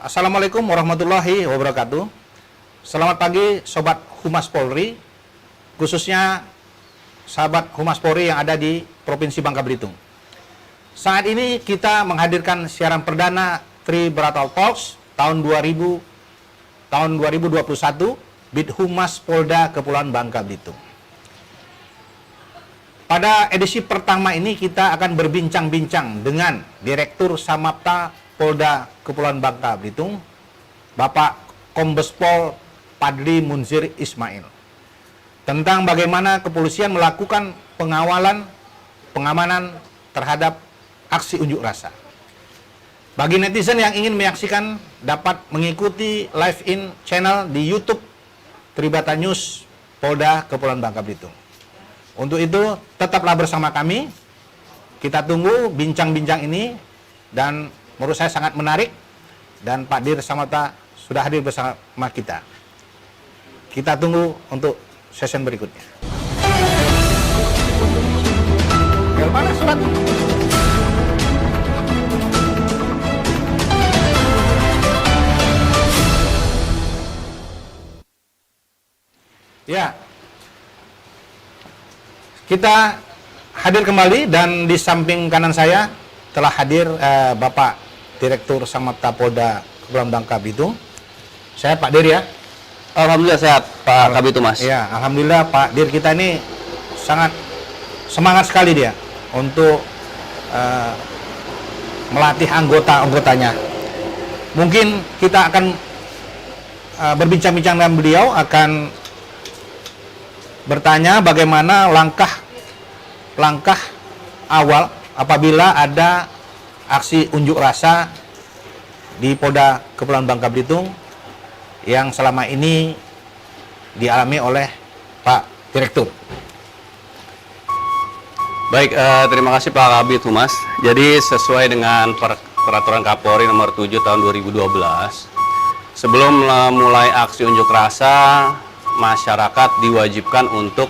Assalamualaikum warahmatullahi wabarakatuh. Selamat pagi Sobat Humas Polri, khususnya sahabat Humas Polri yang ada di Provinsi Bangka Belitung. Saat ini kita menghadirkan siaran perdana Tribrata Talks tahun 2021 Bid Humas Polda Kepulauan Bangka Belitung. Pada edisi pertama ini kita akan berbincang-bincang dengan Direktur Samapta Polda Kepulauan Bangka Belitung, Bapak Kombes Pol Padli Munzir Ismail, tentang bagaimana kepolisian melakukan pengamanan terhadap aksi unjuk rasa. Bagi netizen yang ingin menyaksikan dapat mengikuti live in channel di YouTube Tribrata News Polda Kepulauan Bangka Belitung. Untuk itu tetaplah bersama kami. Kita tunggu bincang-bincang ini, dan menurut saya sangat menarik, dan Pak Dir Samapta sudah hadir bersama kita. Kita tunggu untuk session berikutnya. Mana surat? Ya, kita hadir kembali, dan di samping kanan saya telah hadir Bapak Direktur Samapta Polda Kepulauan Bangka Belitung. Saya Pak Dir ya. Alhamdulillah sehat Pak Kabito Mas. Ya, alhamdulillah Pak Dir kita ini sangat semangat sekali dia untuk melatih anggotanya. Mungkin kita akan berbincang-bincang dengan beliau, akan bertanya bagaimana langkah awal apabila ada aksi unjuk rasa di Polda Kepulauan Bangka Belitung yang selama ini dialami oleh Pak Direktur. Baik, terima kasih Pak Kabito Mas. Jadi sesuai dengan Peraturan Kapolri nomor 7 tahun 2012, sebelum mulai aksi unjuk rasa, masyarakat diwajibkan untuk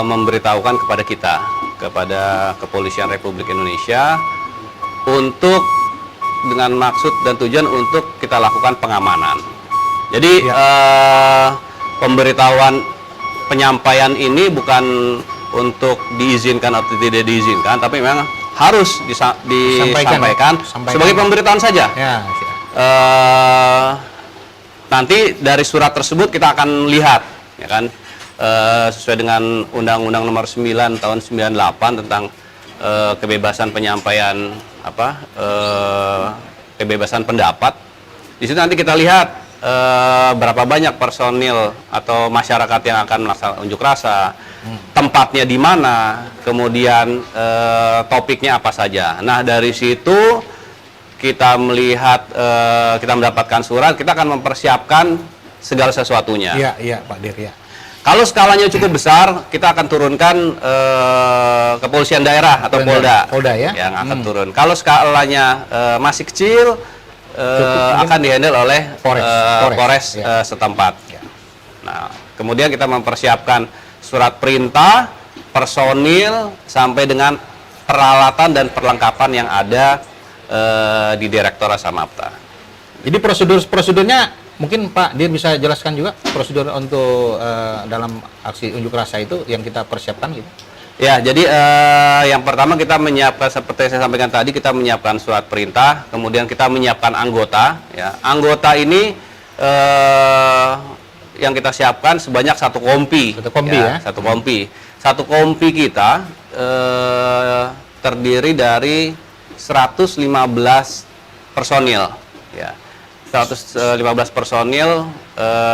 memberitahukan kepada kita, kepada Kepolisian Republik Indonesia, untuk dengan maksud dan tujuan untuk kita lakukan pengamanan. Jadi pemberitahuan penyampaian ini bukan untuk diizinkan atau tidak diizinkan, tapi memang harus disampaikan sebagai pemberitahuan saja. Ya, nanti dari surat tersebut kita akan lihat, ya kan, sesuai dengan Undang-Undang Nomor 9 Tahun 98 tentang kebebasan penyampaian kebebasan pendapat. Di situ nanti kita lihat berapa banyak personil atau masyarakat yang akan melaksanakan unjuk rasa, tempatnya di mana, kemudian topiknya apa saja. Nah, dari situ kita melihat, kita mendapatkan surat, kita akan mempersiapkan segala sesuatunya. Iya, Pak Dir ya. Kalau skalanya cukup besar, kita akan turunkan kepolisian daerah atau Polda ya? Yang akan turun. Kalau skalanya masih kecil, akan dihandle oleh Polres setempat. Ya. Nah, kemudian kita mempersiapkan surat perintah, personil, sampai dengan peralatan dan perlengkapan yang ada di Direktorat Samapta. Jadi prosedurnya mungkin Pak Dir bisa jelaskan juga prosedur untuk dalam aksi unjuk rasa itu yang kita persiapkan gitu. Ya, jadi yang pertama kita menyiapkan, seperti saya sampaikan tadi, kita menyiapkan surat perintah, kemudian kita menyiapkan anggota. Ya. Anggota ini yang kita siapkan sebanyak satu kompi. Satu kompi. Satu kompi kita terdiri dari 115 personil. Ya. 115 personil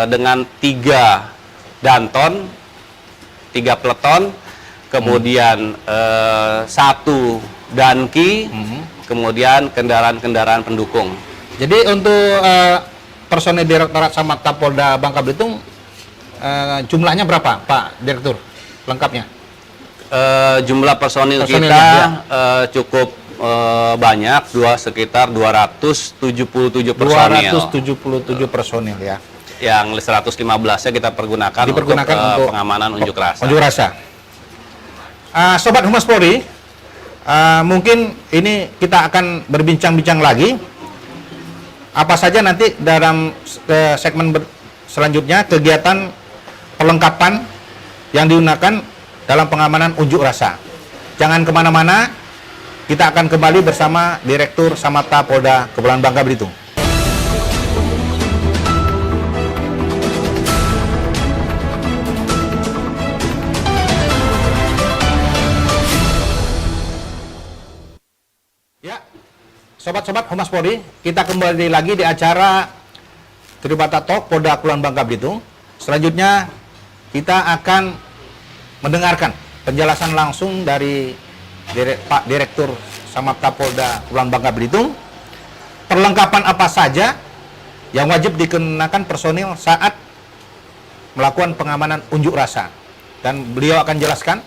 dengan 3 danton, 3 peleton, kemudian 1 danki, kemudian kendaraan-kendaraan pendukung. Jadi untuk personil Direktorat Samapta Polda Bangka Belitung jumlahnya berapa, Pak Direktur? Lengkapnya? Jumlah personil kita cukup banyak, sekitar 277 personil. 277 personil ya. Yang 115-nya kita pergunakan untuk pengamanan unjuk rasa. Sobat Humas Polri, mungkin ini kita akan berbincang-bincang lagi apa saja nanti dalam segmen selanjutnya kegiatan perlengkapan yang digunakan dalam pengamanan unjuk rasa. Jangan kemana-mana, kita akan kembali bersama Direktur Samapta Polda Kepulauan Bangka Belitung. Ya, sobat-sobat Humas Polri, kita kembali lagi di acara Tribata Talk Polda Kepulauan Bangka Belitung. Selanjutnya kita akan mendengarkan penjelasan langsung dari Pak Direktur Samapta Polda Kepulauan Bangka Belitung. Perlengkapan apa saja yang wajib dikenakan personil saat melakukan pengamanan unjuk rasa. Dan beliau akan jelaskan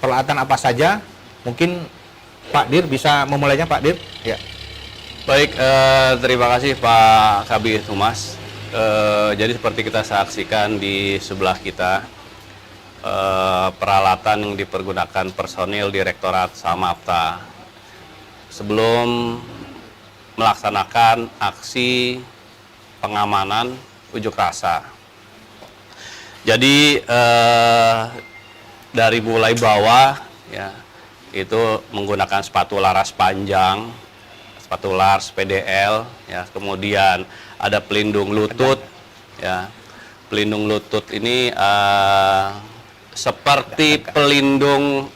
peralatan apa saja. Mungkin Pak Dir bisa memulainya, Pak Dir. Ya. Baik, terima kasih Pak Kabid Humas. Jadi seperti kita saksikan di sebelah kita, peralatan yang dipergunakan personil Direktorat Samapta sebelum melaksanakan aksi pengamanan unjuk rasa. Jadi dari mulai bawah, ya, itu menggunakan sepatu laras panjang, sepatu lars PDL, ya, kemudian ada pelindung lutut, ya. Pelindung lutut ini seperti pelindung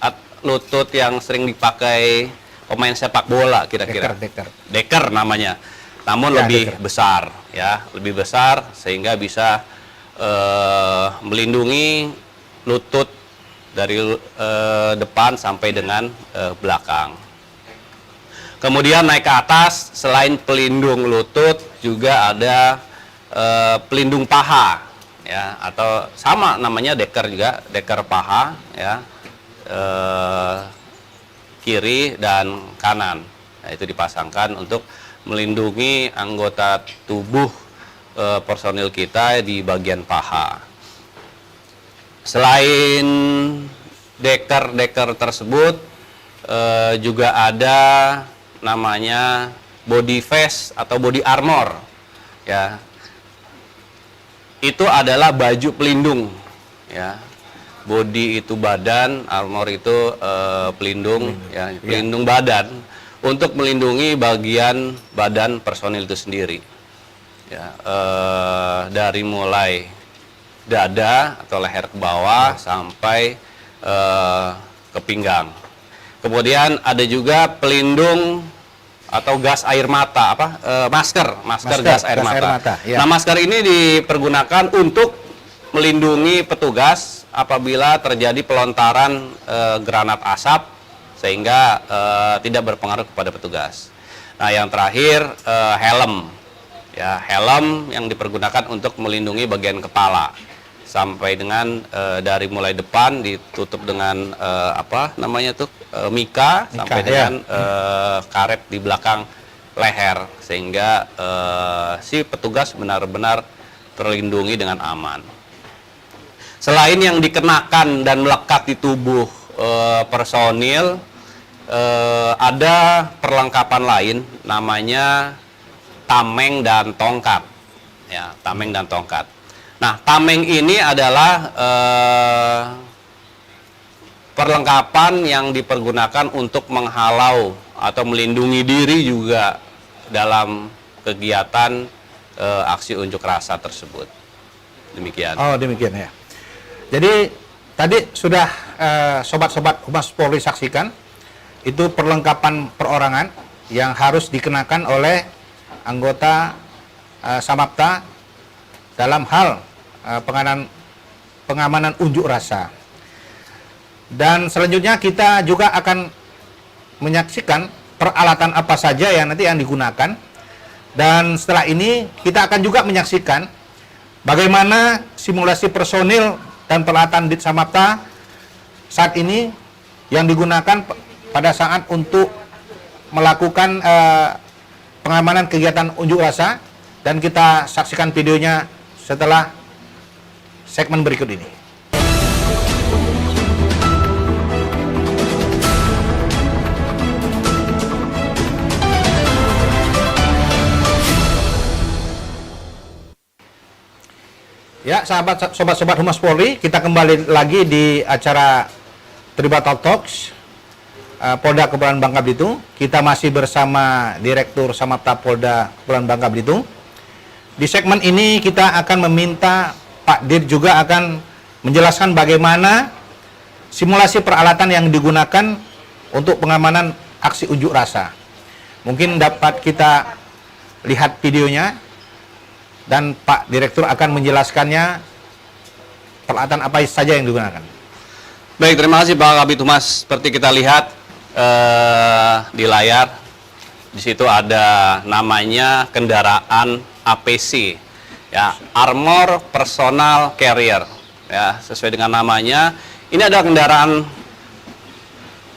lutut yang sering dipakai pemain sepak bola kira-kira. Deker namanya, namun Ya, lebih deker. besar, ya, lebih besar sehingga bisa melindungi lutut dari depan sampai dengan belakang. Kemudian naik ke atas, selain pelindung lutut juga ada pelindung paha, ya, atau sama namanya deker juga, deker paha, ya, kiri dan kanan. Nah, itu dipasangkan untuk melindungi anggota tubuh personil kita di bagian paha. Selain deker-deker tersebut juga ada namanya body vest atau body armor, ya. Itu adalah baju pelindung, ya. Body itu badan, armor itu pelindung, ya, pelindung badan untuk melindungi bagian badan personil itu sendiri, ya. Dari mulai dada atau leher ke bawah sampai ke pinggang. Kemudian ada juga pelindung atau gas air mata, masker gas air mata. Ya. Nah, masker ini dipergunakan untuk melindungi petugas apabila terjadi pelontaran granat asap sehingga tidak berpengaruh kepada petugas. Nah, yang terakhir helm, ya, helm yang dipergunakan untuk melindungi bagian kepala sampai dengan dari mulai depan ditutup dengan mika sampai dengan karet di belakang leher sehingga si petugas benar-benar terlindungi dengan aman. Selain yang dikenakan dan melekat di tubuh personil, ada perlengkapan lain namanya tameng dan tongkat, ya, tameng dan tongkat. Nah, tameng ini adalah perlengkapan yang dipergunakan untuk menghalau atau melindungi diri juga dalam kegiatan aksi unjuk rasa tersebut. Demikian. Oh, demikian, ya. Jadi tadi sudah sobat-sobat Humas Polri saksikan, itu perlengkapan perorangan yang harus dikenakan oleh anggota Samapta dalam hal pengamanan unjuk rasa. Dan selanjutnya kita juga akan menyaksikan peralatan apa saja yang nanti yang digunakan. Dan setelah ini kita akan juga menyaksikan bagaimana simulasi personil dan peralatan di Samapta saat ini yang digunakan pada saat untuk melakukan pengamanan kegiatan unjuk rasa. Dan kita saksikan videonya setelah segmen berikut ini. Ya, sobat-sobat Humas Polri, kita kembali lagi di acara Tribata Talks Polda Kepulauan Bangka Belitung. Kita masih bersama Direktur Samapta Polda Kepulauan Bangka Belitung. Di segmen ini kita akan meminta Pak Dir juga akan menjelaskan bagaimana simulasi peralatan yang digunakan untuk pengamanan aksi unjuk rasa. Mungkin dapat kita lihat videonya. Dan Pak Direktur akan menjelaskannya peralatan apa saja yang digunakan. Baik, terima kasih Pak Kabid Humas. Seperti kita lihat di layar, di situ ada namanya kendaraan APC, ya, Armor Personal Carrier, ya, sesuai dengan namanya. Ini adalah kendaraan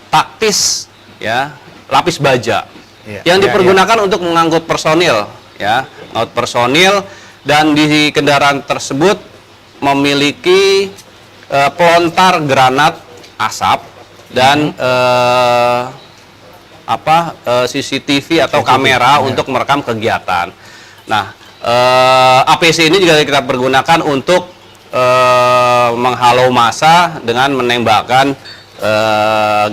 taktis, ya, lapis baja, yang dipergunakan untuk mengangkut personil, ya, mengangkut personil. Dan di kendaraan tersebut memiliki pelontar granat asap dan CCTV atau kamera untuk merekam kegiatan. Nah, APC ini juga kita pergunakan untuk menghalau massa dengan menembakkan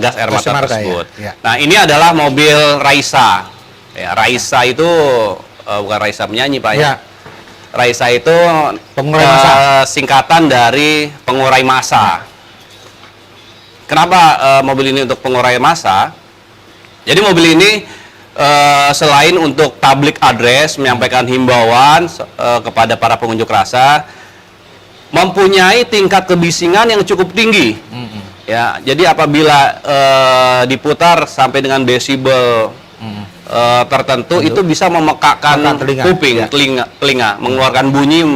gas air mata tersebut. Ya. Nah, ini adalah mobil Raisa. Ya, Raisa itu bukan Raisa penyanyi, Pak, ya. Raisa itu pengurai massa, singkatan dari pengurai massa. Kenapa mobil ini untuk pengurai massa? Jadi mobil ini selain untuk public address, menyampaikan himbauan kepada para pengunjuk rasa, mempunyai tingkat kebisingan yang cukup tinggi. Ya, jadi apabila diputar sampai dengan desibel tertentu, itu bisa memekakkan kuping, telinga, mengeluarkan bunyi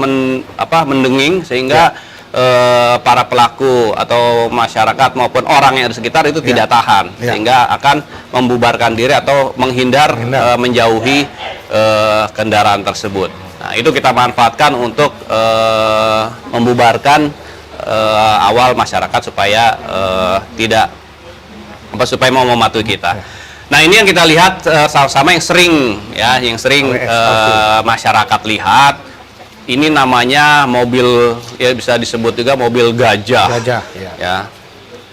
mendenging, sehingga para pelaku atau masyarakat maupun orang yang ada di sekitar itu tidak tahan, sehingga akan membubarkan diri atau menghindar. Menjauhi kendaraan tersebut. Nah, itu kita manfaatkan untuk membubarkan awal masyarakat supaya supaya mau mematuhi kita. Nah, ini yang kita lihat sama-sama yang sering masyarakat lihat. Ini namanya mobil, ya, bisa disebut juga mobil gajah. Ya.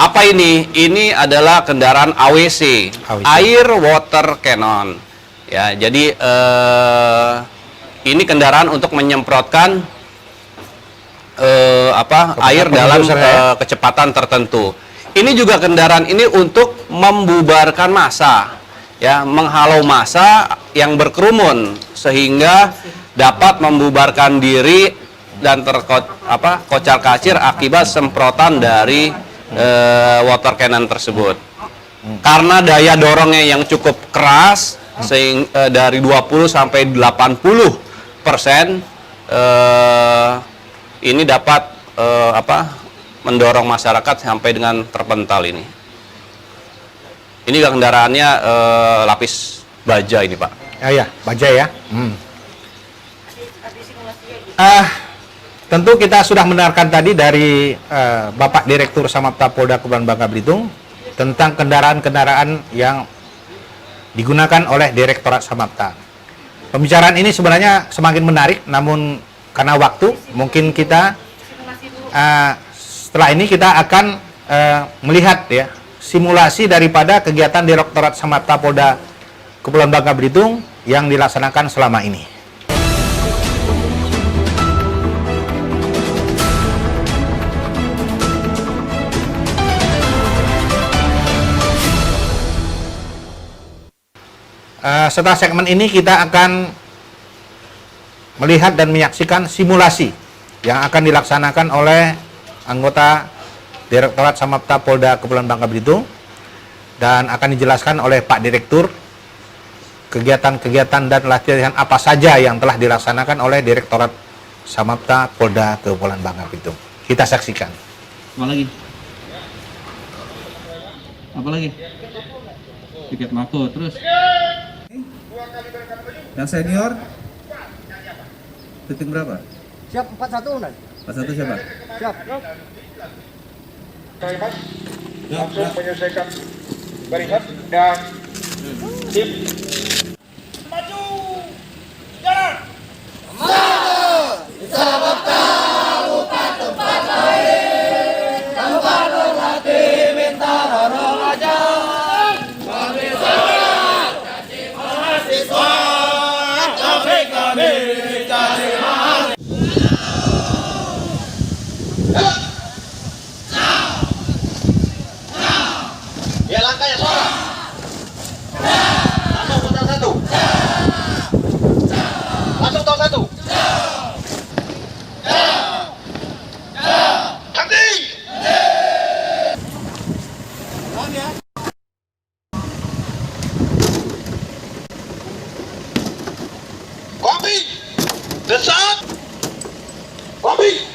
Apa ini? Ini adalah kendaraan AWC, Air Water Cannon. Ya, jadi ini kendaraan untuk menyemprotkan air dalam kecepatan tertentu. Ini juga kendaraan ini untuk membubarkan massa, ya, menghalau massa yang berkerumun sehingga dapat membubarkan diri dan kocar kacir akibat semprotan dari water cannon tersebut. Karena daya dorongnya yang cukup keras, dari 20 sampai 80%, ini dapat mendorong masyarakat sampai dengan terpental ini. Ini kendaraannya lapis baja ini, Pak. Ya, baja ya. Tentu kita sudah mendengarkan tadi dari Bapak Direktur Samapta Polda Kepulauan Bangka Belitung tentang kendaraan-kendaraan yang digunakan oleh Direktorat Samapta. Pembicaraan ini sebenarnya semakin menarik, namun karena waktu, mungkin kita setelah ini kita akan melihat, ya, simulasi daripada kegiatan Direktorat Samapta Polda Kepulauan Bangka Belitung yang dilaksanakan selama ini. Setelah segmen ini kita akan melihat dan menyaksikan simulasi yang akan dilaksanakan oleh anggota Direktorat Samapta Polda Kepulauan Bangka Belitung, dan akan dijelaskan oleh Pak Direktur kegiatan-kegiatan dan latihan apa saja yang telah dilaksanakan oleh Direktorat Samapta Polda Kepulauan Bangka Belitung. Kita saksikan. Apa lagi? Tiket mako terus. Yang senior titik berapa? Siap 41 Nan. 41 siapa? Siap. Langsung menyelesaikan barisan dan tim maju jalan. Samapta Desak. Kopi.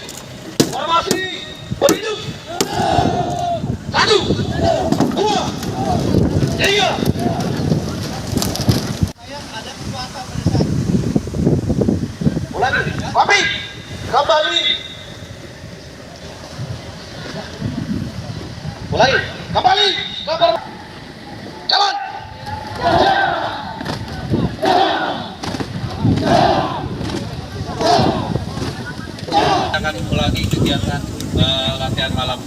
Formasi. Berhidup. 1, 2, 3. Ulangi. Kopi. Kembali. Ulangi. Kembali. Jalan. Akan ulangi kegiatan latihan malam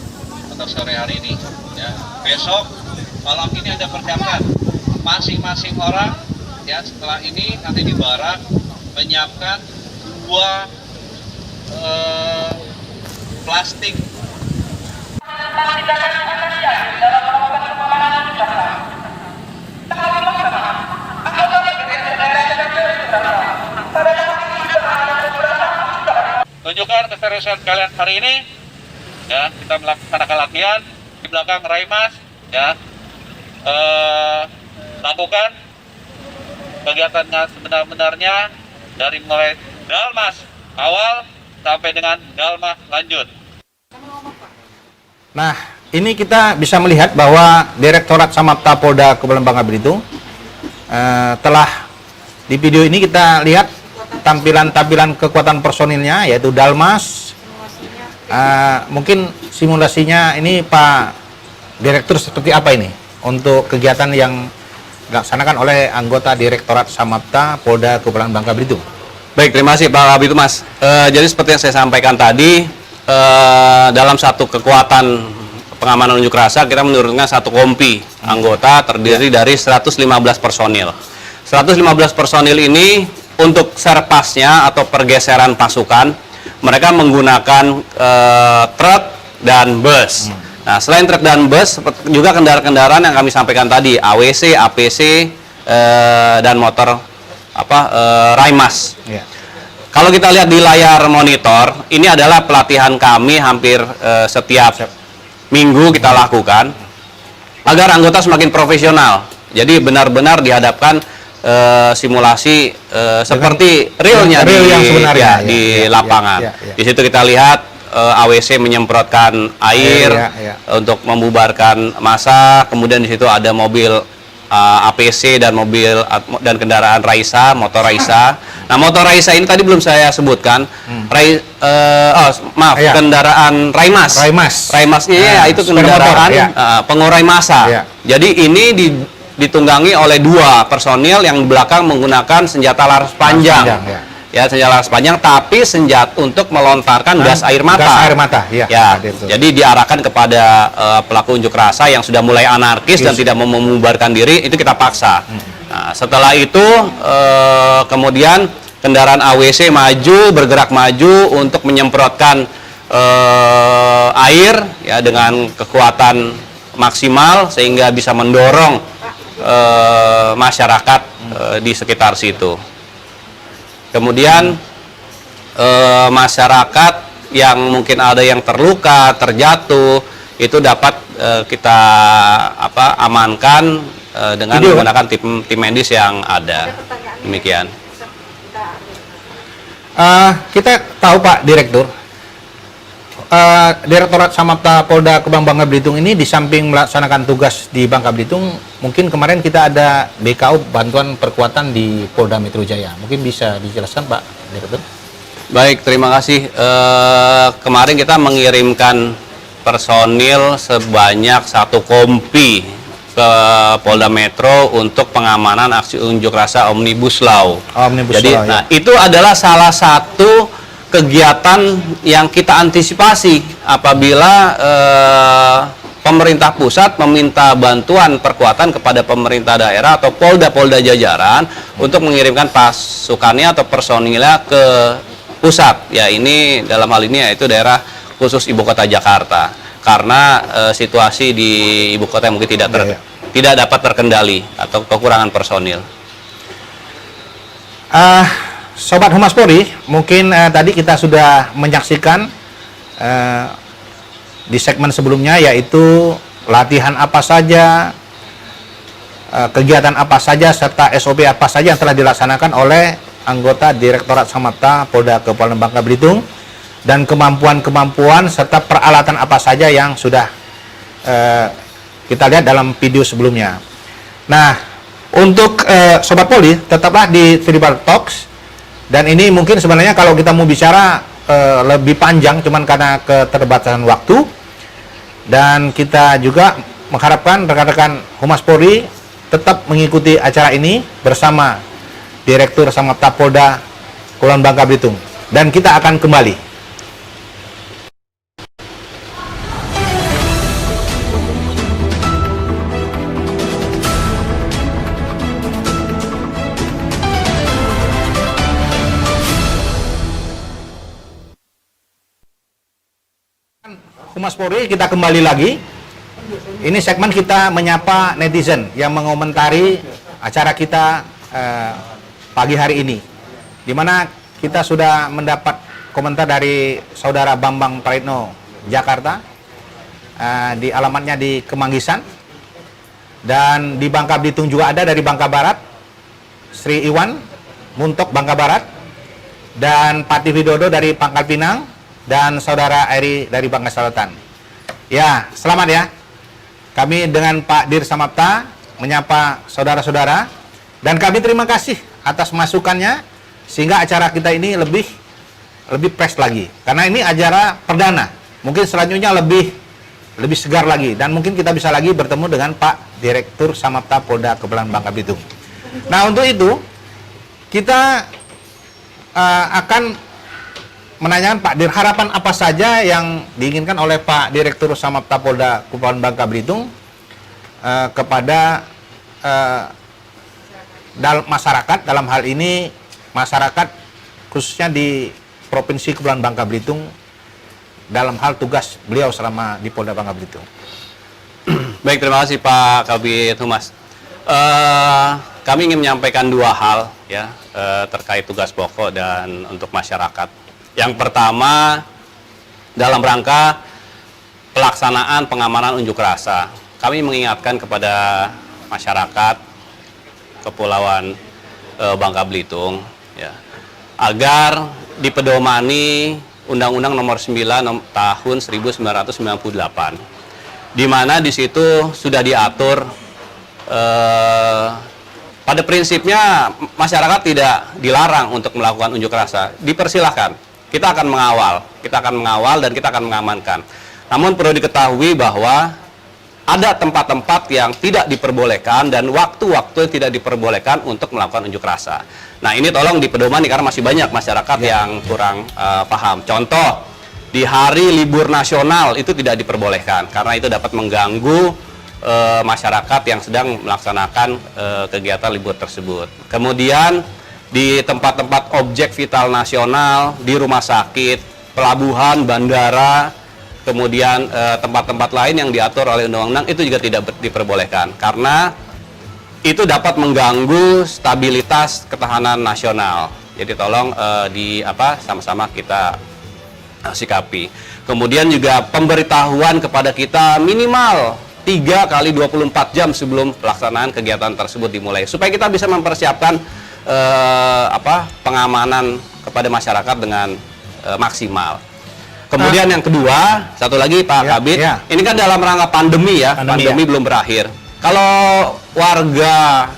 atau sore hari ini. Ya. Besok malam ini ada persiapan masing-masing orang. Ya, setelah ini nanti di barak menyiapkan 2 plastik. Tunjukkan keseriusan kalian hari ini. Ya, kita melaksanakan latihan di belakang Raimas. Ya, lakukan kegiatannya sebenar-benarnya dari mulai Dalmas awal sampai dengan Dalmas lanjut. Nah, ini kita bisa melihat bahwa Direktorat Samapta Polda Kepulauan Bangka Belitung telah di video ini kita lihat tampilan kekuatan personilnya, yaitu Dalmas. Mungkin simulasinya ini Pak Direktur seperti apa ini untuk kegiatan yang dilaksanakan oleh anggota Direktorat Samapta Polda Kepulauan Bangka Belitung. Baik, terima kasih Pak Kabid Humas. Jadi seperti yang saya sampaikan tadi, dalam satu kekuatan pengamanan unjuk rasa kita menurunkan satu kompi anggota terdiri dari 115 personil. 115 personil ini untuk serpasnya atau pergeseran pasukan mereka menggunakan truk dan bus. Nah, selain truk dan bus juga kendaraan-kendaraan yang kami sampaikan tadi, AWC, APC dan motor Raimas. Ya. Kalau kita lihat di layar monitor, ini adalah pelatihan kami hampir setiap minggu kita lakukan agar anggota semakin profesional. Jadi benar-benar dihadapkan simulasi seperti realnya real yang sebenarnya di lapangan. Di situ kita lihat AWC menyemprotkan air untuk membubarkan massa. Kemudian di situ ada mobil APC dan mobil dan kendaraan Raisa, motor Raisa. Nah, motor Raisa ini tadi belum saya sebutkan. Kendaraan Raimas. Raimasnya itu kendaraan pengurai massa. Jadi ini ditunggangi oleh 2 personil yang di belakang menggunakan senjata laras panjang. Ya, senjata laras panjang, tapi senjata untuk melontarkan gas air mata. Gas air mata, ya. Jadi diarahkan kepada pelaku unjuk rasa yang sudah mulai anarkis dan tidak mau membubarkan diri, itu kita paksa. Nah, setelah itu kemudian kendaraan AWC bergerak maju untuk menyemprotkan air ya dengan kekuatan maksimal sehingga bisa mendorong masyarakat di sekitar situ. Kemudian masyarakat yang mungkin ada yang terluka, terjatuh, itu dapat kita amankan dengan menggunakan tim medis yang ada. Demikian. Kita tahu Pak Direktur, Direktorat Samapta Polda Kepulauan Bangka Belitung ini di samping melaksanakan tugas di Bangka Belitung, mungkin kemarin kita ada BKU bantuan perkuatan di Polda Metro Jaya. Mungkin bisa dijelaskan Pak Direktur? Baik, terima kasih. Kemarin kita mengirimkan personil sebanyak 1 kompi ke Polda Metro untuk pengamanan aksi unjuk rasa Omnibus Law. Jadi, nah, itu adalah salah satu kegiatan yang kita antisipasi apabila pemerintah pusat meminta bantuan perkuatan kepada pemerintah daerah atau polda-polda jajaran untuk mengirimkan pasukannya atau personilnya ke pusat. Ya, ini dalam hal ini yaitu daerah khusus ibu kota Jakarta, karena situasi di ibu kota yang mungkin tidak dapat terkendali atau kekurangan personil. Sobat Humas Polri, mungkin tadi kita sudah menyaksikan di segmen sebelumnya, yaitu latihan apa saja, kegiatan apa saja, serta SOP apa saja yang telah dilaksanakan oleh anggota Direktorat Samapta Polda Kepulauan Bangka Belitung dan kemampuan-kemampuan serta peralatan apa saja yang sudah kita lihat dalam video sebelumnya. Nah, untuk Sobat Poli, tetaplah di Tribal Talks. Dan ini mungkin sebenarnya kalau kita mau bicara lebih panjang, cuman karena keterbatasan waktu. Dan kita juga mengharapkan rekan-rekan Humas Polri tetap mengikuti acara ini bersama Direktur Samapta Polda Kepulauan Bangka Belitung. Dan kita akan kembali. Humas Polri, kita kembali lagi. Ini segmen kita menyapa netizen yang mengomentari acara kita pagi hari ini, di mana kita sudah mendapat komentar dari Saudara Bambang Praitno, Jakarta, di alamatnya di Kemanggisan, dan di Bangka Belitung juga ada dari Bangka Barat, Sri Iwan, Muntok Bangka Barat, dan Pati Widodo dari Pangkal Pinang, dan Saudara Eri dari Bangka Selatan. Ya, selamat ya. Kami dengan Pak Dir Samapta menyapa saudara-saudara, dan kami terima kasih atas masukannya sehingga acara kita ini lebih fresh lagi. Karena ini acara perdana. Mungkin selanjutnya lebih segar lagi, dan mungkin kita bisa lagi bertemu dengan Pak Direktur Samapta Polda Kepulauan Bangka Belitung. Nah, untuk itu kita akan menanyakan Pak Dir, harapan apa saja yang diinginkan oleh Pak Direktur Samapta Polda Kepulauan Bangka Belitung kepada masyarakat, dalam hal ini masyarakat khususnya di Provinsi Kepulauan Bangka Belitung dalam hal tugas beliau selama di Polda Bangka Belitung. Baik, terima kasih Pak Kabid Humas. Kami ingin menyampaikan dua hal ya terkait tugas pokok dan untuk masyarakat. Yang pertama, dalam rangka pelaksanaan pengamanan unjuk rasa, kami mengingatkan kepada masyarakat Kepulauan Bangka Belitung ya, agar dipedomani Undang-Undang Nomor 9 Tahun 1998, di mana di situ sudah diatur pada prinsipnya masyarakat tidak dilarang untuk melakukan unjuk rasa, dipersilahkan. Kita akan mengawal dan kita akan mengamankan. Namun perlu diketahui bahwa ada tempat-tempat yang tidak diperbolehkan dan waktu-waktu yang tidak diperbolehkan untuk melakukan unjuk rasa. Nah, ini tolong dipedomani karena masih banyak masyarakat yang kurang paham. Contoh, di hari libur nasional itu tidak diperbolehkan karena itu dapat mengganggu masyarakat yang sedang melaksanakan kegiatan libur tersebut. Kemudian di tempat-tempat objek vital nasional, di rumah sakit, pelabuhan, bandara, kemudian tempat-tempat lain yang diatur oleh undang-undang itu juga tidak diperbolehkan karena itu dapat mengganggu stabilitas ketahanan nasional. Jadi tolong sama-sama kita sikapi. Kemudian juga pemberitahuan kepada kita minimal 3 kali 24 jam sebelum pelaksanaan kegiatan tersebut dimulai supaya kita bisa mempersiapkan pengamanan kepada masyarakat dengan maksimal. Kemudian yang kedua, satu lagi Pak Kabid, ini kan dalam rangka pandemi ya, pandemi belum berakhir. Kalau warga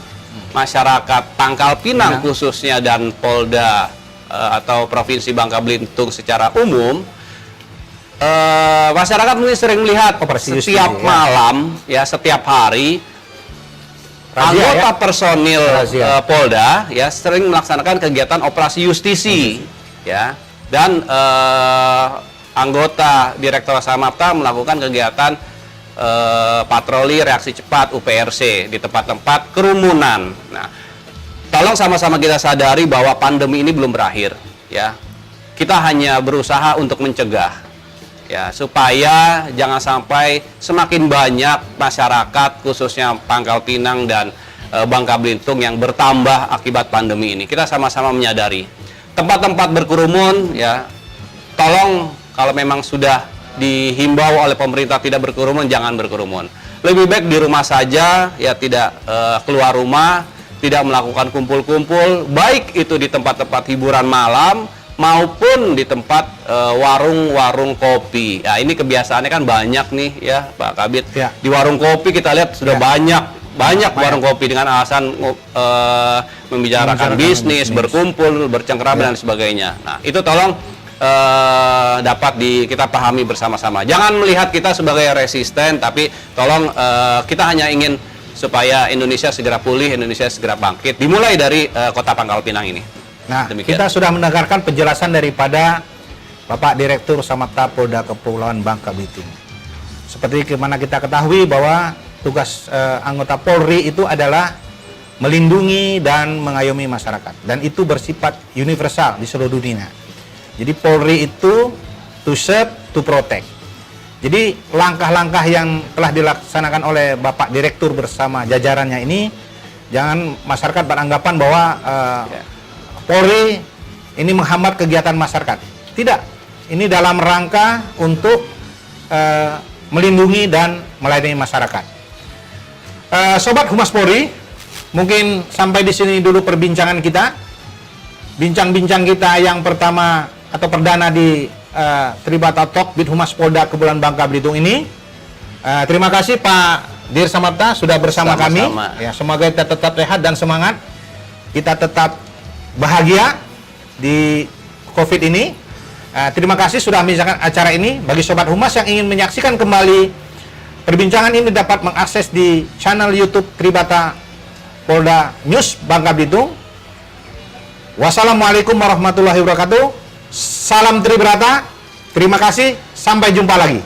masyarakat Pangkal Pinang khususnya dan Polda atau Provinsi Bangka Belitung secara umum, masyarakat mungkin sering melihat setiap malam ya, setiap hari anggota personil Polda ya sering melaksanakan kegiatan operasi justisi ya, dan anggota Direktorat Samapta melakukan kegiatan patroli reaksi cepat UPRC di tempat-tempat kerumunan. Nah, tolong sama-sama kita sadari bahwa pandemi ini belum berakhir ya. Kita hanya berusaha untuk mencegah ya, supaya jangan sampai semakin banyak masyarakat khususnya Pangkal Pinang dan Bangka Belitung yang bertambah akibat pandemi ini. Kita sama-sama menyadari tempat-tempat berkerumun ya, tolong kalau memang sudah dihimbau oleh pemerintah tidak berkerumun, jangan berkerumun. Lebih baik di rumah saja ya, tidak keluar rumah, tidak melakukan kumpul-kumpul, baik itu di tempat-tempat hiburan malam maupun di tempat warung-warung kopi. Ya, ini kebiasaannya kan banyak nih ya Pak Kabid. Ya. Di warung kopi kita lihat sudah Ya. banyak warung kopi dengan alasan membicarakan bisnis, berkumpul, bercengkrama dan sebagainya. Nah, itu tolong dapat kita pahami bersama-sama. Jangan melihat kita sebagai resisten, tapi tolong kita hanya ingin supaya Indonesia segera pulih, Indonesia segera bangkit. Dimulai dari Kota Pangkal Pinang ini. Nah, Demikian. kita sudah mendengarkan penjelasan daripada Bapak Direktur Samapta Polda Kepulauan Bangka Belitung. Seperti mana kita ketahui bahwa tugas anggota Polri itu adalah melindungi dan mengayomi masyarakat, dan itu bersifat universal di seluruh dunia. Jadi Polri itu to serve, to protect. Jadi langkah-langkah yang telah dilaksanakan oleh Bapak Direktur bersama jajarannya ini, jangan masyarakat beranggapan bahwa Polri ini menghambat kegiatan masyarakat. Tidak, ini dalam rangka untuk melindungi dan melayani masyarakat. Sobat Humas Polri, mungkin sampai di sini dulu perbincangan kita. Bincang-bincang kita yang pertama atau perdana di Tribata Talk Bid Humas Polda Kepulauan Bangka Belitung ini. Terima kasih Pak Dir Samapta sudah bersama kami. Ya, semoga kita tetap sehat dan semangat. Kita tetap bahagia di COVID ini. Terima kasih sudah menyaksikan acara ini. Bagi Sobat Humas yang ingin menyaksikan kembali perbincangan ini dapat mengakses di channel YouTube Tribata Polda News Bangka Belitung. Wassalamualaikum warahmatullahi wabarakatuh. Salam Tribrata. Terima kasih. Sampai jumpa lagi.